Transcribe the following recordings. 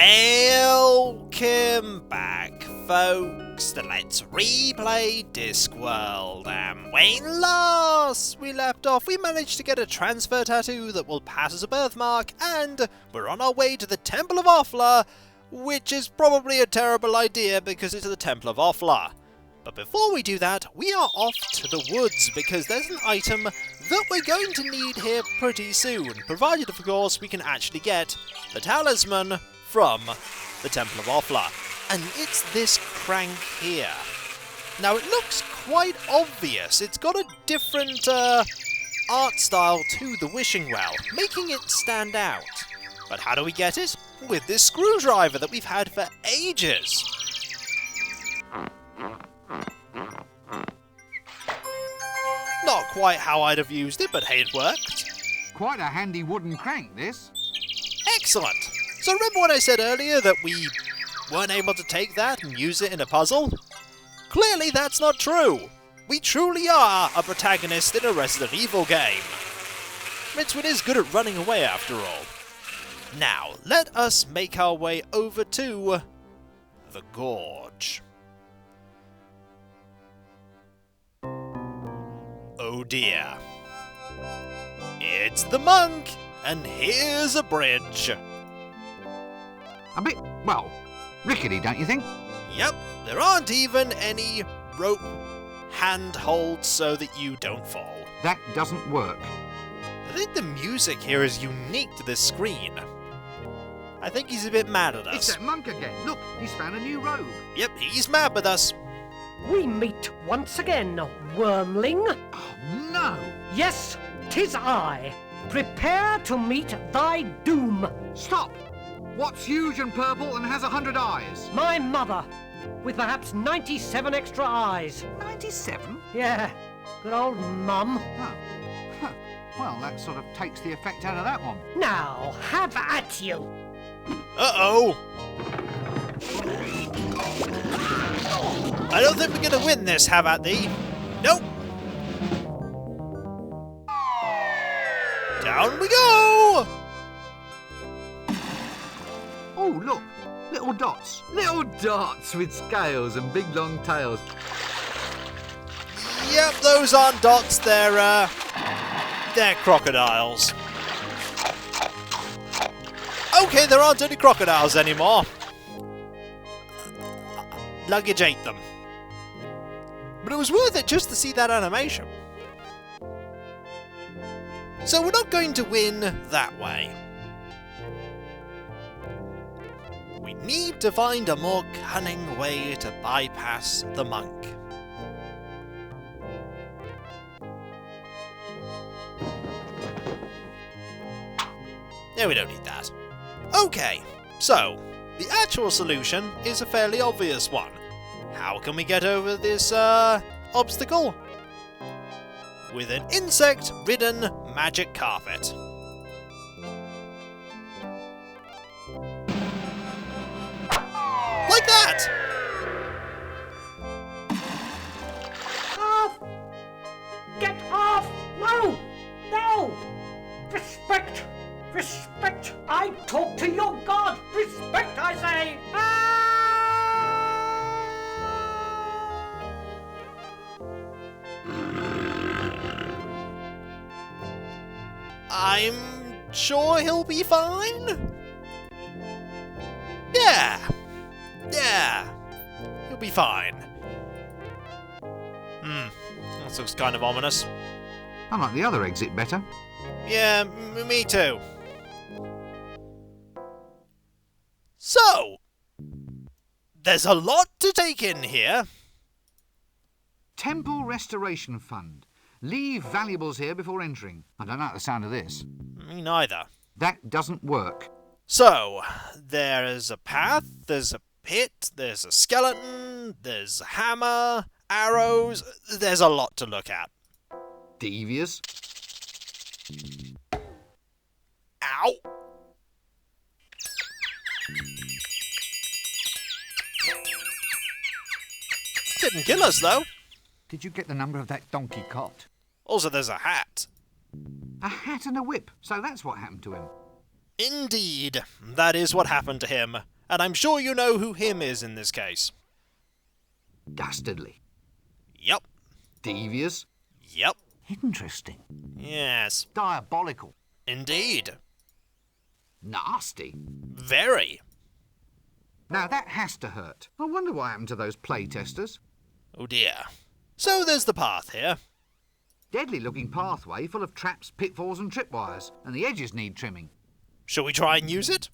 Welcome back, folks, to Let's Replay Discworld. And when last we left off, we managed to get a transfer tattoo that will pass as a birthmark, and we're on our way to the Temple of Offler, which is probably a terrible idea because it's the Temple of Offler. But before we do that, we are off to the woods because there's an item that we're going to need here pretty soon, provided of course we can actually get the talisman from the Temple of Offler. And it's this crank here. Now it looks quite obvious. It's got a different art style to the wishing well, making it stand out. But how do we get it? With this screwdriver that we've had for ages. Not quite how I'd have used it, but hey, it worked. Quite a handy wooden crank, this. Excellent! So remember what I said earlier, that we weren't able to take that and use it in a puzzle? Clearly that's not true! We truly are a protagonist in a Resident Evil game. Rincewind is good at running away after all. Now, let us make our way over to the Gorge. Oh dear. It's the monk, and here's a bridge. A bit, well, rickety, don't you think? Yep, there aren't even any rope handholds so that you don't fall. That doesn't work. I think the music here is unique to this screen. I think he's a bit mad at us. It's that monk again. Look, he's found a new robe. Yep, he's mad with us. We meet once again, wormling. Oh, no! Yes, 'tis I. Prepare to meet thy doom. Stop! What's huge and purple and has 100 eyes? My mother, with perhaps 97 extra eyes. 97? Yeah, good old mum. Oh. Huh. Well, that sort of takes the effect out of that one. Now, have at you. Uh-oh! I don't think we're gonna win this, have at thee. Nope! Down we go! Oh, look! Little dots. Little dots with scales and big long tails. Yep, those aren't dots, they're crocodiles. Okay, there aren't any crocodiles anymore. Luggage ate them. But it was worth it just to see that animation. So we're not going to win that way. We need to find a more cunning way to bypass the monk. No, we don't need that. Okay, so the actual solution is a fairly obvious one. How can we get over this obstacle? With an insect-ridden magic carpet. Like that! Off! Get off! No! No! Respect! Respect! I talk to your god! Respect, I say! I'm sure he'll be fine? Yeah! He'll be fine. That looks kind of ominous. I like the other exit better. Yeah, me too. So, there's a lot to take in here. Temple Restoration Fund. Leave valuables here before entering. I don't like the sound of this. Me neither. That doesn't work. So, there's a path, there's a pit, there's a skeleton, there's a hammer, arrows. There's a lot to look at. Devious. Ow! Didn't kill us, though. Did you get the number of that donkey cot? Also, there's a hat. A hat and a whip, so that's what happened to him. Indeed, that is what happened to him, and I'm sure you know who him is in this case. Dastardly. Yep, Devious. yep, Interesting. yes, Diabolical. indeed, Nasty. very. Now that has to hurt. I wonder what happened to those playtesters. Oh dear. So there's the path here. Deadly looking pathway full of traps, pitfalls and tripwires, and the edges need trimming. Shall we try and use it?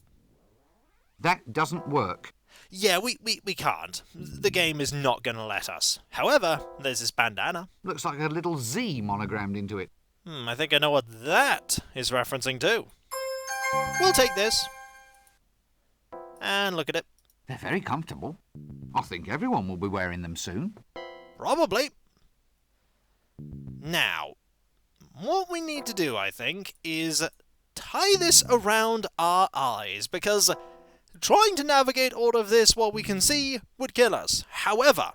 That doesn't work. Yeah, we can't. The game is not going to let us. However, there's this bandana. Looks like a little Z monogrammed into it. I think I know what that is referencing to. We'll take this. And look at it. They're very comfortable. I think everyone will be wearing them soon. Probably. Now, what we need to do, I think, is tie this around our eyes, because trying to navigate all of this while we can see would kill us. However,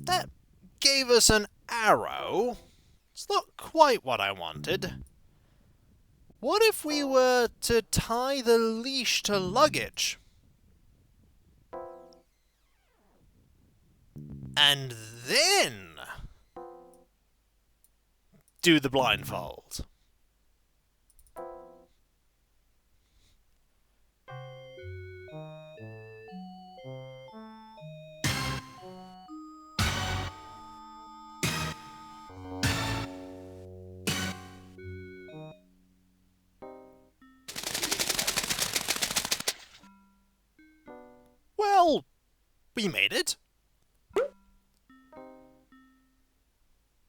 that gave us an arrow. It's not quite what I wanted. What if we were to tie the leash to luggage? And then do the blindfold. Well, we made it.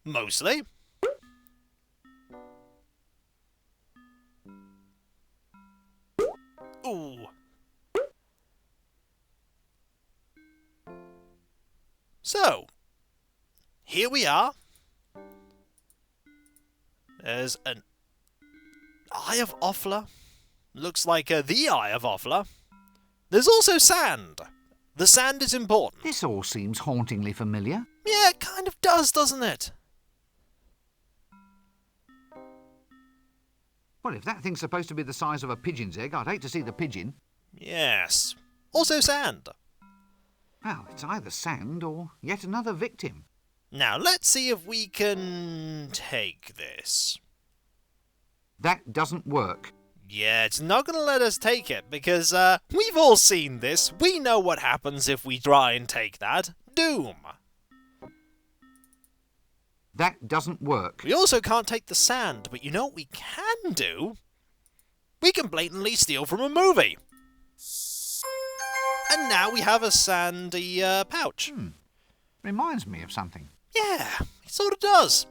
Mostly. Ooh. So, here we are. There's an Eye of Offler. Looks like the Eye of Offler. There's also sand. The sand is important. This all seems hauntingly familiar. Yeah, it kind of does, doesn't it? Well, if that thing's supposed to be the size of a pigeon's egg, I'd hate to see the pigeon. Yes. Also sand. Well, it's either sand or yet another victim. Now, let's see if we can take this. That doesn't work. Yeah, it's not going to let us take it, because we've all seen this. We know what happens if we try and take that. Doom. That doesn't work. We also can't take the sand, but you know what we can do? We can blatantly steal from a movie. And now we have a sandy pouch. Reminds me of something. Yeah, it sort of does.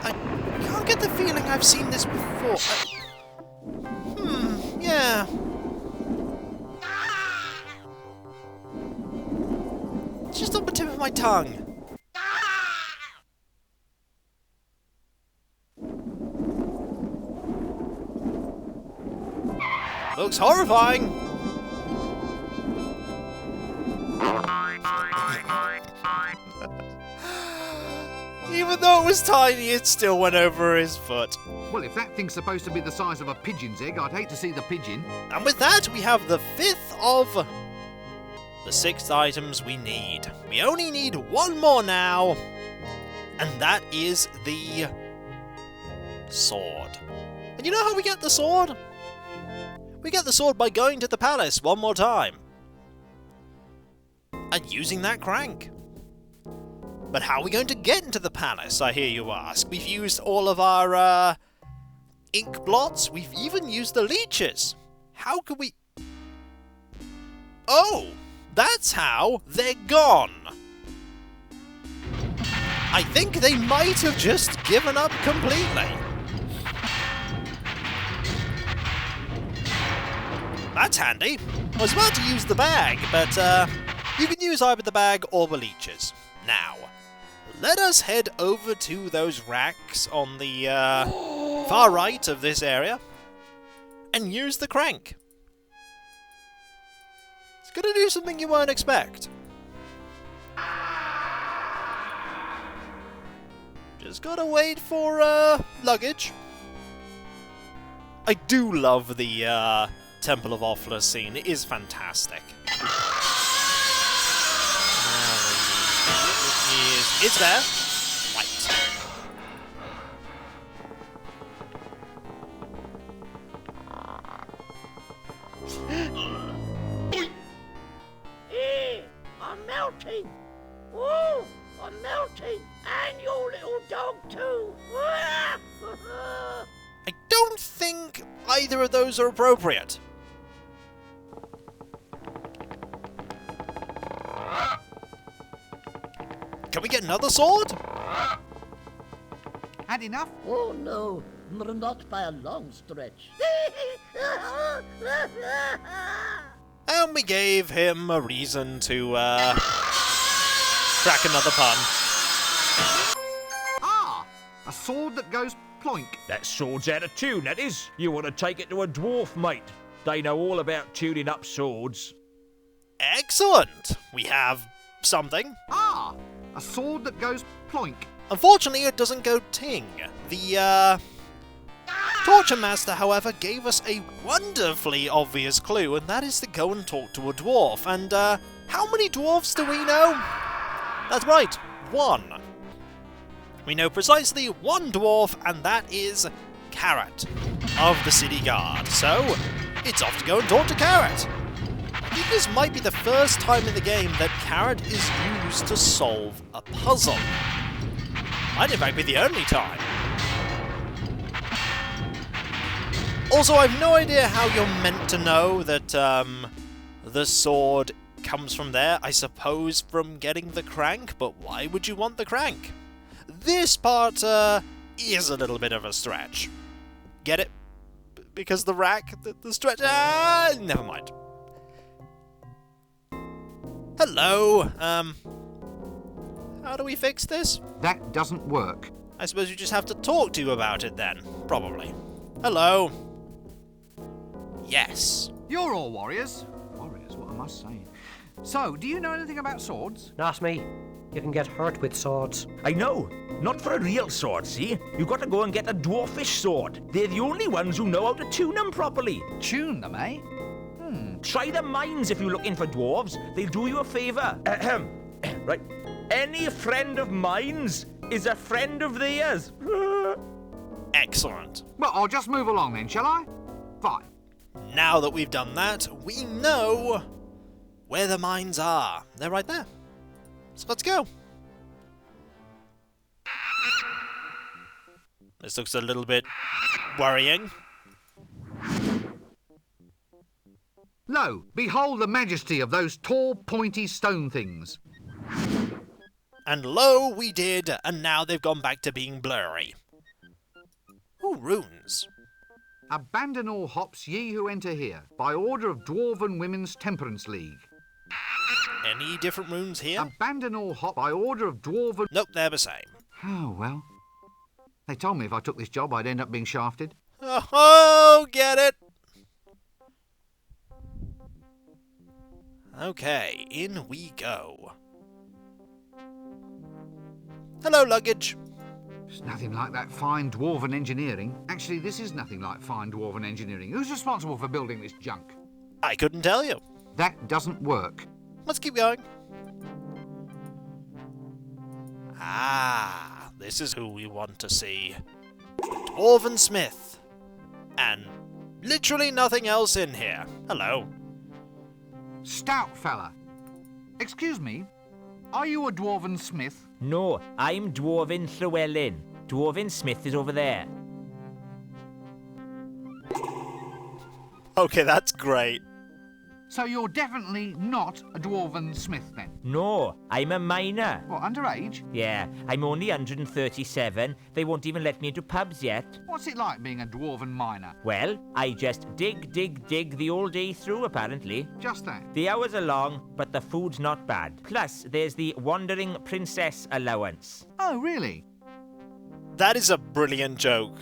I can't get the feeling I've seen this before. Yeah. It's just on the tip of my tongue. Looks horrifying. Even though it was tiny, it still went over his foot. Well, if that thing's supposed to be the size of a pigeon's egg, I'd hate to see the pigeon. And with that, we have the 5th of the 6 items we need. We only need one more now, and that is the sword. And you know how we get the sword? We get the sword by going to the palace one more time. And using that crank. But how are we going to get into the palace, I hear you ask? We've used all of our ink blots. We've even used the leeches. How could we... Oh! That's how they're gone! I think they might have just given up completely. That's handy. I was about to use the bag, but you can use either the bag or the leeches. Now, let us head over to those racks on the far right of this area and use the crank. It's gonna do something you won't expect. Just gotta wait for luggage. I do love the Temple of Offler scene. It is fantastic. It's there. Right. I'm melting. Whoa, I'm melting. And your little dog too. I don't think either of those are appropriate. Can we get another sword? Had enough? Oh no, not by a long stretch. And we gave him a reason to crack another pun. Ah! A sword that goes ploink. That sword's out of tune, that is. You want to take it to a dwarf, mate. They know all about tuning up swords. Excellent! We have something. Ah! A sword that goes ploink. Unfortunately, it doesn't go ting. The Torture Master, however, gave us a wonderfully obvious clue, and that is to go and talk to a dwarf. And how many dwarfs do we know? That's right, one. We know precisely one dwarf, and that is Carrot of the City Guard. So, it's off to go and talk to Carrot. I think this might be the first time in the game that Carrot is used to solve a puzzle. Might in fact be the only time. Also, I've no idea how you're meant to know that the sword comes from there. I suppose from getting the crank, but why would you want the crank? This part is a little bit of a stretch. Get it? Because the rack, the stretch... never mind. Hello, how do we fix this? That doesn't work. I suppose you just have to talk to you about it then, probably. Hello. Yes. You're all warriors. Warriors, what am I saying? So, do you know anything about swords? Not me. You can get hurt with swords. I know. Not for a real sword, see? You got to go and get a dwarfish sword. They're the only ones who know how to tune them properly. Tune them, eh? Try the mines if you're looking for dwarves. They'll do you a favour. Right. Any friend of mine's is a friend of theirs. Excellent. Well, I'll just move along then, shall I? Fine. Now that we've done that, we know where the mines are. They're right there. So let's go. This looks a little bit worrying. Lo, behold the majesty of those tall, pointy stone things. And lo, we did, and now they've gone back to being blurry. Ooh, runes. Abandon all hops, ye who enter here, by order of Dwarven Women's Temperance League. Any different runes here? Abandon all hop by order of Dwarven... Nope, they're the same. Oh, well. They told me if I took this job, I'd end up being shafted. Oh, get it? Okay, in we go. Hello, luggage. It's nothing like that fine Dwarven engineering. Actually, this is nothing like fine Dwarven engineering. Who's responsible for building this junk? I couldn't tell you. That doesn't work. Let's keep going. Ah, this is who we want to see. Dwarven Smith. And literally nothing else in here. Hello. Stout fella. Excuse me, are you a Dwarven Smith? No, I'm Dwarven Llewellyn. Dwarven Smith is over there. Okay, that's great. So you're definitely not a dwarven smith then? No, I'm a miner. What, underage? Yeah, I'm only 137. They won't even let me into pubs yet. What's it like being a dwarven miner? Well, I just dig the whole day through, apparently. Just that. The hours are long, but the food's not bad. Plus, there's the wandering princess allowance. Oh, really? That is a brilliant joke.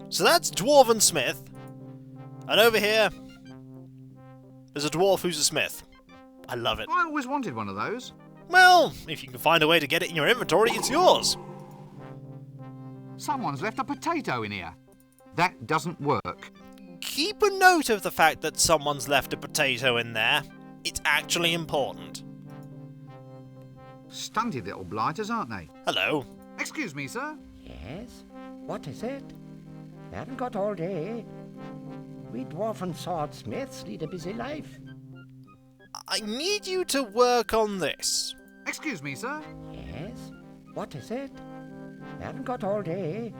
So that's Dwarven Smith. And over here, there's a dwarf who's a smith. I love it. I always wanted one of those. Well, if you can find a way to get it in your inventory, it's yours. Someone's left a potato in here. That doesn't work. Keep a note of the fact that someone's left a potato in there. It's actually important. Stunted little blighters, aren't they? Hello. Excuse me, sir. Yes? What is it? Haven't got all day. We dwarven swordsmiths lead a busy life. I need you to work on this. Excuse me, sir. Yes? What is it? Haven't got all day.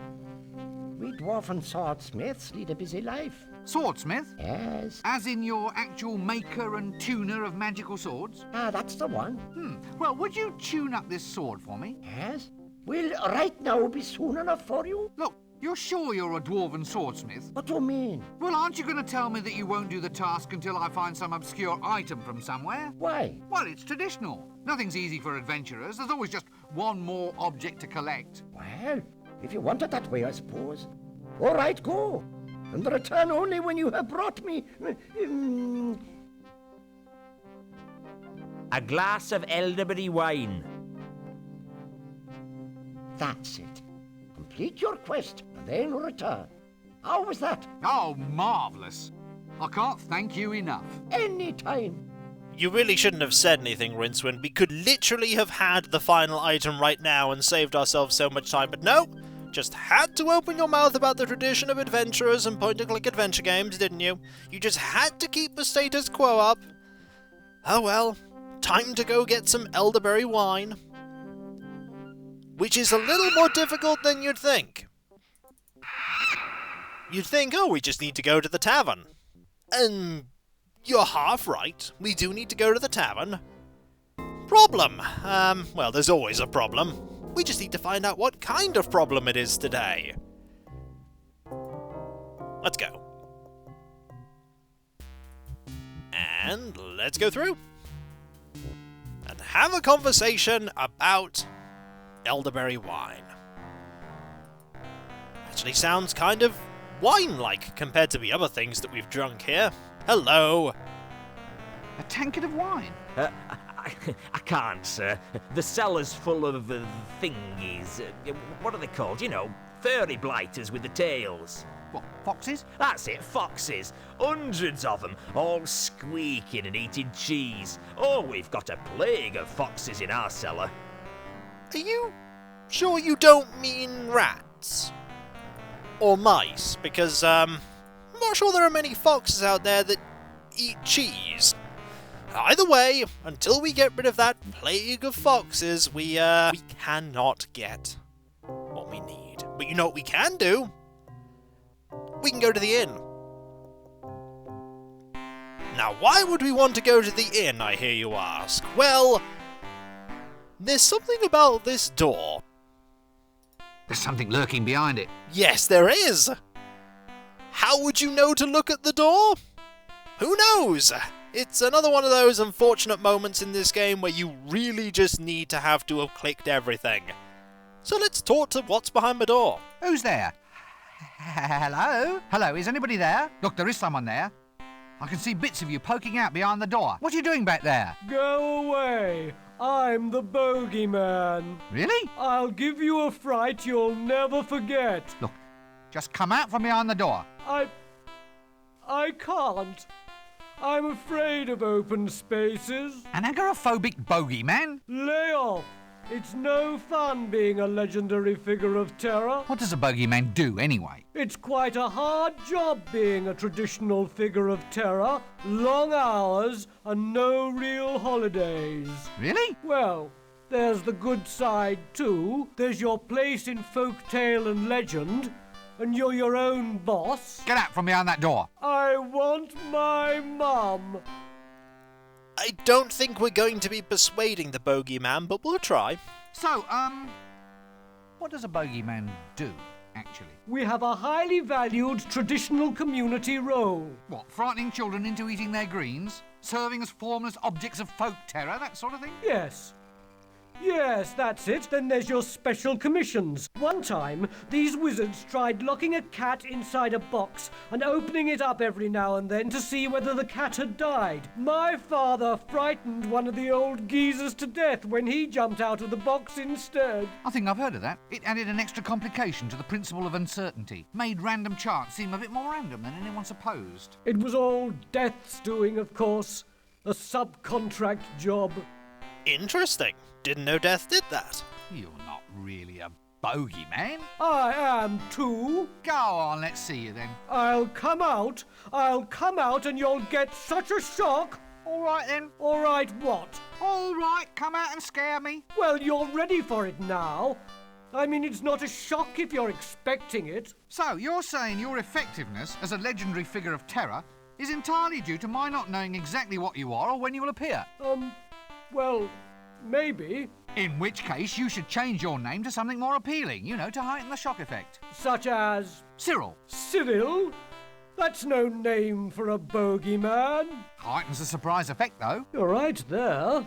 We dwarven swordsmiths lead a busy life. Swordsmith? Yes? As in your actual maker and tuner of magical swords? Ah, that's the one. Well, would you tune up this sword for me? Yes? Will right now be soon enough for you? Look, you're sure you're a dwarven swordsmith? What do you mean? Well, aren't you going to tell me that you won't do the task until I find some obscure item from somewhere? Why? Well, it's traditional. Nothing's easy for adventurers. There's always just one more object to collect. Well, if you want it that way, I suppose. All right, go. And return only when you have brought me... A glass of elderberry wine. That's it. Complete your quest and then return. How was that? Oh, marvellous. I can't thank you enough. Any time. You really shouldn't have said anything, Rincewind. We could literally have had the final item right now and saved ourselves so much time, but no! Just had to open your mouth about the tradition of adventurers and point-and-click adventure games, didn't you? You just had to keep the status quo up. Oh well, time to go get some elderberry wine. Which is a little more difficult than you'd think. You'd think, oh, we just need to go to the tavern. And you're half right. We do need to go to the tavern. Problem. Well, there's always a problem. We just need to find out what kind of problem it is today. Let's go. And let's go through. And have a conversation about elderberry wine. Actually sounds kind of wine-like compared to the other things that we've drunk here. Hello. A tankard of wine? I can't, sir. The cellar's full of thingies. What are they called? You know, furry blighters with the tails. What, foxes? That's it, foxes. Hundreds of them, all squeaking and eating cheese. Oh, we've got a plague of foxes in our cellar. Are you sure you don't mean rats? Or mice? Because, I'm not sure there are many foxes out there that eat cheese. Either way, until we get rid of that plague of foxes, we cannot get what we need. But you know what we can do? We can go to the inn. Now, why would we want to go to the inn, I hear you ask? Well, there's something about this door. There's something lurking behind it. Yes, there is! How would you know to look at the door? Who knows? It's another one of those unfortunate moments in this game where you really just need to have clicked everything. So let's talk to what's behind the door. Who's there? Hello? Hello, is anybody there? Look, there is someone there. I can see bits of you poking out behind the door. What are you doing back there? Go away. I'm the bogeyman. Really? I'll give you a fright you'll never forget. Look, just come out from behind the door. I can't. I'm afraid of open spaces. An agoraphobic bogeyman? Lay off. It's no fun being a legendary figure of terror. What does a bogeyman do, anyway? It's quite a hard job being a traditional figure of terror. Long hours and no real holidays. Really? Well, there's the good side too. There's your place in folk tale and legend, and you're your own boss. Get out from behind that door. I want my mum. I don't think we're going to be persuading the bogeyman, but we'll try. So, what does a bogeyman do, actually? We have a highly valued traditional community role. What, frightening children into eating their greens? Serving as formless objects of folk terror, that sort of thing? Yes. Yes, that's it. Then there's your special commissions. One time, these wizards tried locking a cat inside a box and opening it up every now and then to see whether the cat had died. My father frightened one of the old geezers to death when he jumped out of the box instead. I think I've heard of that. It added an extra complication to the principle of uncertainty. Made random chance seem a bit more random than anyone supposed. It was all Death's doing, of course. A subcontract job. Interesting. Didn't know Death did that. You're not really a bogeyman. I am too. Go on, let's see you then. I'll come out and you'll get such a shock. All right then. All right, what? All right, come out and scare me. Well, you're ready for it now. I mean, it's not a shock if you're expecting it. So, you're saying your effectiveness as a legendary figure of terror is entirely due to my not knowing exactly what you are or when you will appear? Well, maybe. In which case, you should change your name to something more appealing, to heighten the shock effect. Such as Cyril. Cyril? That's no name for a bogeyman. Heightens the surprise effect, though. You're right there.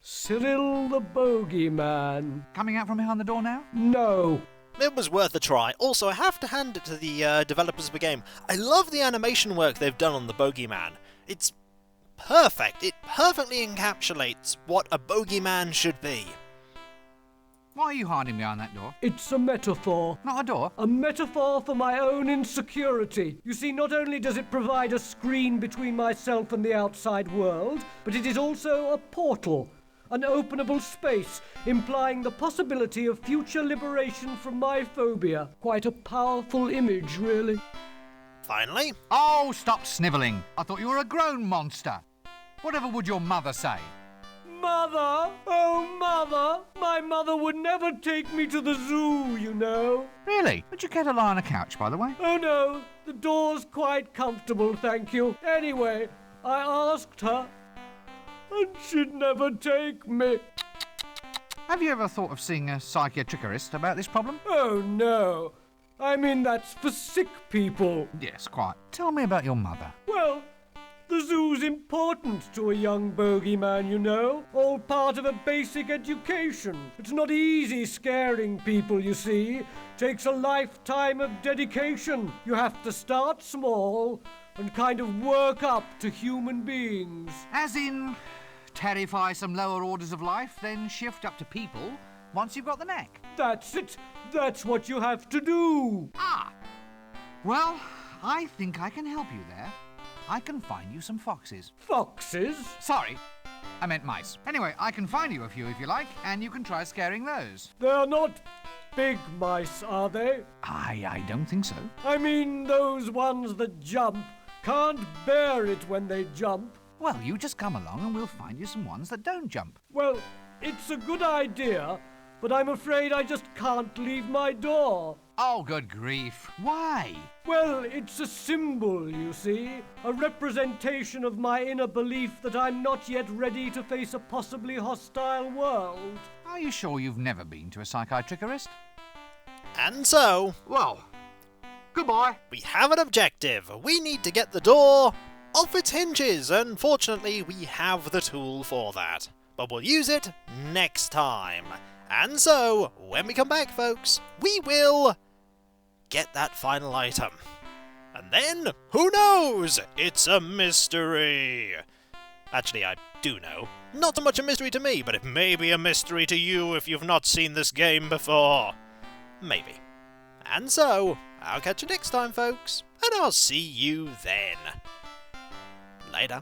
Cyril the bogeyman. Coming out from behind the door now? No. It was worth a try. Also, I have to hand it to the developers of the game. I love the animation work they've done on the bogeyman. It's perfect. It perfectly encapsulates what a bogeyman should be. Why are you hiding behind that door? It's a metaphor. Not a door. A metaphor for my own insecurity. You see, not only does it provide a screen between myself and the outside world, but it is also a portal. An openable space, implying the possibility of future liberation from my phobia. Quite a powerful image, really. Finally, Oh, stop snivelling. I thought you were a grown monster. Whatever would your mother say? Mother! Oh, Mother! My mother would never take me to the zoo, you know. Really? Would you care to lie on a couch, by the way? Oh, no. The door's quite comfortable, thank you. Anyway, I asked her, and she'd never take me. Have you ever thought of seeing a psychiatrist about this problem? Oh, no. I mean, that's for sick people. Yes, quite. Tell me about your mother. Well, the zoo's important to a young bogeyman, you know. All part of a basic education. It's not easy scaring people, you see. Takes a lifetime of dedication. You have to start small and kind of work up to human beings. As in, terrify some lower orders of life, then shift up to people once you've got the knack. That's it. That's what you have to do. Ah! Well, I think I can help you there. I can find you some foxes. Foxes? Sorry, I meant mice. Anyway, I can find you a few if you like, and you can try scaring those. They're not big mice, are they? I don't think so. I mean, those ones that jump can't bear it when they jump. Well, you just come along and we'll find you some ones that don't jump. Well, it's a good idea, but I'm afraid I just can't leave my door. Oh, good grief. Why? Well, it's a symbol, you see. A representation of my inner belief that I'm not yet ready to face a possibly hostile world. Are you sure you've never been to a psychiatrist? and so, Well, goodbye. we have an objective. We need to get the door off its hinges, and fortunately we have the tool for that. But we'll use it next time. And so, when we come back, folks, we will get that final item. And then, who knows? It's a mystery. Actually, I do know. Not so much a mystery to me, but it may be a mystery to you if you've not seen this game before. Maybe. And so, I'll catch you next time, folks, and I'll see you then. Later.